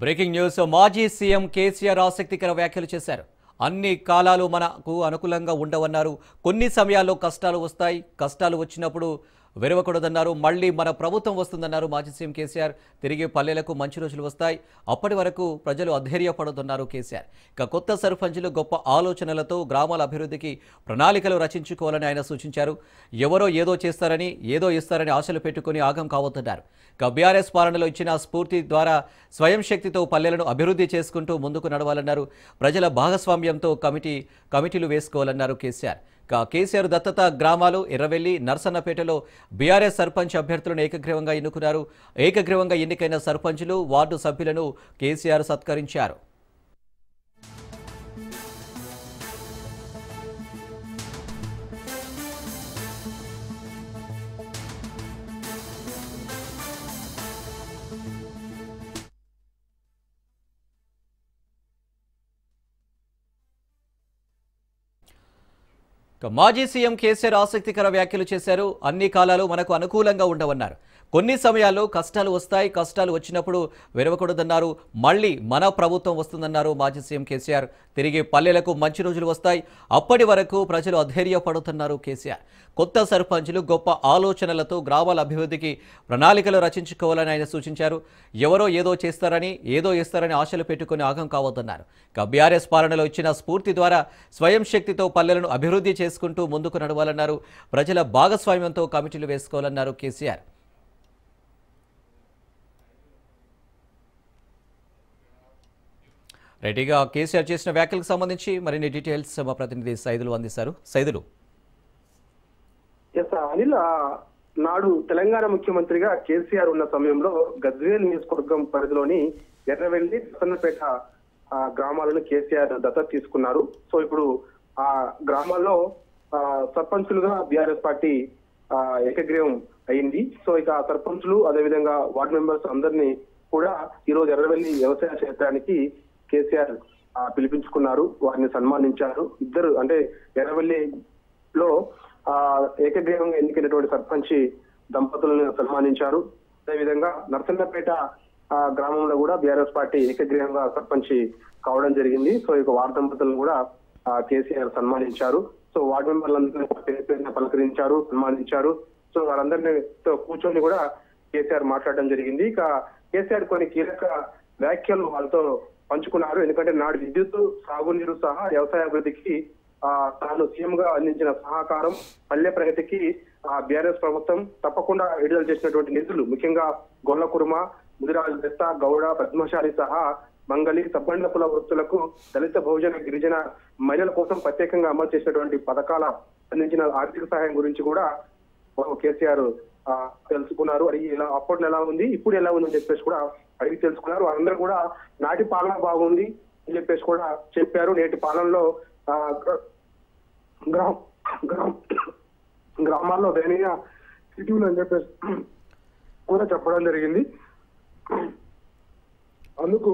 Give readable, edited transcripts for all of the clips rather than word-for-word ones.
Breaking news మాజీ CM KCR ఆసక్తికర వ్యాఖ్యలు చేశారు. అన్ని కాలాలు మనకు అనుకూలంగా ఉండవన్నారు. కొన్ని సమయాల్లో కష్టాలు వస్తాయి. కష్టాలు వచ్చినప్పుడు వెరవకూడదన్నారు. మళ్ళీ మన ప్రభుత్వం వస్తుందన్నారు మాజీ సీఎం కేసీఆర్. తిరిగి పల్లెలకు మంచి రోజులు వస్తాయి. అప్పటి వరకు ప్రజలు అధైర్యపడొద్దన్నారు కేసీఆర్. ఇక కొత్త సర్పంచులు గొప్ప ఆలోచనలతో గ్రామాల అభివృద్ధికి ప్రణాళికలు రచించుకోవాలని ఆయన సూచించారు. ఎవరో ఏదో చేస్తారని ఏదో ఇస్తారని ఆశలు పెట్టుకుని ఆగం కావద్దన్నారు. ఇక బీఆర్ఎస్ పాలనలో ఇచ్చిన స్ఫూర్తి ద్వారా స్వయం శక్తితో పల్లెలను అభివృద్ధి చేసుకుంటూ ముందుకు నడవాలన్నారు. ప్రజల భాగస్వామ్యంతో కమిటీలు వేసుకోవాలన్నారు కేసీఆర్. కేసీఆర్ దత్తత గ్రామాలు ఎర్రవెల్లి, నర్సన్నపేటలో బీఆర్ఎస్ సర్పంచ్ అభ్యర్థులను ఏకగ్రీవంగా ఎన్నుకున్నారు. ఏకగ్రీవంగా ఎన్నికైన సర్పంచులు, వార్డు సభ్యులను కేసీఆర్ సత్కరించారు. మాజీ సీఎం కేసీఆర్ ఆసక్తికర వ్యాఖ్యలు చేశారు. అన్ని కాలాలు మనకు అనుకూలంగా ఉండవన్నారు. కొన్ని సమయాల్లో కష్టాలు వస్తాయి. కష్టాలు వచ్చినప్పుడు వెరవకూడదన్నారు. మళ్ళీ మన ప్రభుత్వం వస్తుందన్నారు మాజీ సీఎం కేసీఆర్. తిరిగి పల్లెలకు మంచి రోజులు వస్తాయి. అప్పటి వరకు ప్రజలు అధైర్యపడుతున్నారు కేసీఆర్. కొత్త సర్పంచులు గొప్ప ఆలోచనలతో గ్రామాల అభివృద్ధికి ప్రణాళికలు రచించుకోవాలని ఆయన సూచించారు. ఎవరో ఏదో చేస్తారని ఏదో ఇస్తారని ఆశలు పెట్టుకుని ఆగం కావద్దన్నారు. బీఆర్ఎస్ పాలనలో ఇచ్చిన స్ఫూర్తి ద్వారా స్వయం శక్తితో పల్లెలను అభివృద్ధి చేసుకుంటూ ముందుకు నడవాలన్నారు. ప్రజల భాగస్వామ్యంతో కమిటీలు వేసుకోవాలన్నారు కేసీఆర్. రెడ్డిగా కేసీఆర్ చేసిన వ్యాఖ్యలకు సంబంధించి మరిన్ని డీటెయిల్స్ మా ప్రతినిధి సైదులు అందిస్తారు. సైదులు. అనిల్, నాడు తెలంగాణ ముఖ్యమంత్రిగా కేసీఆర్ ఉన్న సమయంలో గజ్వేల్ నియోజకవర్గం పరిధిలోని ఎర్రవెల్లి, నర్సన్నపేట గ్రామాలను కేసీఆర్ దత్తత తీసుకున్నారు. సో ఇప్పుడు ఆ గ్రామాల్లో సర్పంచులుగా బీఆర్ఎస్ పార్టీ ఏకగ్రీవం అయింది. సో ఇక సర్పంచులు అదేవిధంగా వార్డు మెంబర్స్ అందరినీ కూడా ఈరోజు ఎర్రవెల్లి వ్యవసాయ క్షేత్రానికి కేసీఆర్ పిలిపించుకున్నారు. వారిని సన్మానించారు. ఇద్దరు అంటే ఎర్రవెల్లిలో ఏకగ్రీవంగా ఎన్నికైనటువంటి సర్పంచి దంపతులను సన్మానించారు. అదేవిధంగా నర్సన్నపేట గ్రామంలో కూడా బీఆర్ఎస్ పార్టీ ఏకగ్రీవంగా సర్పంచి కావడం జరిగింది. సో ఇక వార్డు దంపతులను కూడా కేసీఆర్ సన్మానించారు. సో వార్డు మెంబర్లందరినీ పలకరించారు, సన్మానించారు. సో వారందరితో కూర్చొని కూడా కేసీఆర్ మాట్లాడడం జరిగింది. ఇక కేసీఆర్ కొన్ని కీలక వ్యాఖ్యలు వాళ్ళతో పంచుకున్నారు. ఎందుకంటే నాడు విద్యుత్, సాగునీరు సహా వ్యవసాయ అభివృద్ధికి తాను సీఎం గా అందించిన సహకారం, పల్లె ప్రగతికి బీఆర్ఎస్ ప్రభుత్వం తప్పకుండా విడుదల చేసినటువంటి నిధులు, ముఖ్యంగా గొల్లకుర్మ, ముదిరాజు దత్త, గౌడ, పద్మశాలి సహా మంగళి, సబ్బండ కుల వృత్తులకు, దళిత, బహుజన, గిరిజన మహిళల కోసం ప్రత్యేకంగా అమలు చేసినటువంటి పథకాల అందించిన ఆర్థిక సహాయం గురించి కూడా కేసీఆర్ తెలుసుకున్నారు. అడిగి ఇలా అప్పట్లో ఎలా ఉంది, ఇప్పుడు ఎలా ఉంది అని చెప్పేసి కూడా అడిగి తెలుసుకున్నారు. వారందరూ కూడా నాటి పాలన బాగుంది అని చెప్పేసి కూడా చెప్పారు. నేటి పాలనలో గ్రామాల్లో దయనీయ స్థితిలు అని చెప్పేసి కూడా చెప్పడం జరిగింది. అందుకు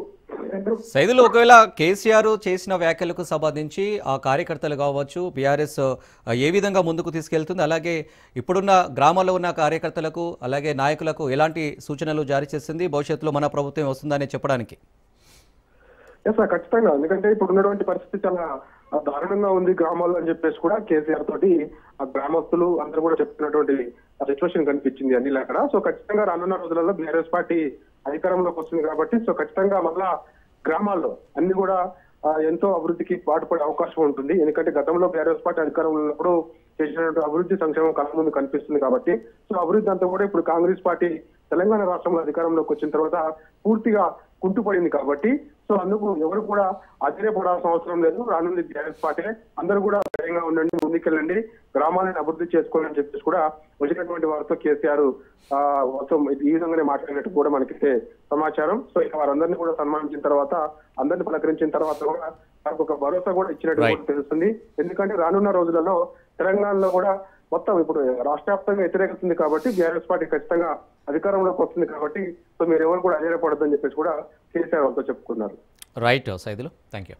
సైదులు, ఒకవేళ కేసీఆర్ చేసిన వ్యాఖ్యలకు సంబంధించి ఆ కార్యకర్తలు కావచ్చు, బీఆర్ఎస్ ఏ విధంగా ముందుకు తీసుకెళ్తుంది, అలాగే ఇప్పుడున్న గ్రామాల్లో ఉన్న కార్యకర్తలకు అలాగే నాయకులకు ఎలాంటి సూచనలు జారీ చేస్తుంది, భవిష్యత్తులో మన ప్రభుత్వం వస్తుందని చెప్పడానికి? ఖచ్చితంగా, ఎందుకంటే ఇప్పుడు ఉన్నటువంటి పరిస్థితి చాలా దారుణంగా ఉంది గ్రామాల్లో అని చెప్పేసి కూడా కేసీఆర్ తోటి ఆ గ్రామస్తులు అందరూ కూడా చెప్తున్నటువంటి సిచ్యువేషన్ కనిపించింది అన్ని అక్కడ. సో ఖచ్చితంగా రానున్న రోజులలో బీఆర్ఎస్ పార్టీ అధికారంలోకి వస్తుంది కాబట్టి సో ఖచ్చితంగా మళ్ళా గ్రామాల్లో అన్ని కూడా ఎంతో అభివృద్ధికి పాటుపడే అవకాశం ఉంటుంది. ఎందుకంటే గతంలో బీఆర్ఎస్ పార్టీ అధికారంలో ఉన్నప్పుడు చేసినటువంటి అభివృద్ధి సంక్షేమం కళ్ళ ముందు కనిపిస్తుంది కాబట్టి సో అభివృద్ధి అంతా కూడా ఇప్పుడు కాంగ్రెస్ పార్టీ తెలంగాణ రాష్ట్రంలో అధికారంలోకి వచ్చిన తర్వాత పూర్తిగా కుంటుపడింది కాబట్టి సో అందుకు ఎవరు కూడా ఆశ్చర్యపడాల్సిన అవసరం లేదు. రానుంది బీఆర్ఎస్ పార్టీ, అందరూ కూడా ధైర్యంగా ఉండండి, ముందుకెళ్ళండి, గ్రామాలను అభివృద్ధి చేసుకోవాలని చెప్పేసి కూడా వచ్చినటువంటి వారితో కేసీఆర్ ఈ విధంగానే మాట్లాడినట్టు కూడా మనకైతే సమాచారం. సో ఇక వారందరినీ కూడా సన్మానించిన తర్వాత, అందరినీ పలకరించిన తర్వాత కూడా మనకు ఒక భరోసా కూడా ఇచ్చినట్టు కూడా తెలుస్తుంది. ఎందుకంటే రానున్న రోజులలో తెలంగాణలో కూడా మొత్తం ఇప్పుడు రాష్ట్ర వ్యాప్తంగా వ్యతిరేకిస్తుంది కాబట్టి బీఆర్ఎస్ పార్టీ ఖచ్చితంగా అధికారంలోకి వస్తుంది కాబట్టి సో మీరు ఎవరు కూడా అధైర్యపడద్దని చెప్పేసి కూడా కేసీఆర్ వాళ్ళతో చెప్పుకున్నారు. Right Saidulu, thank you.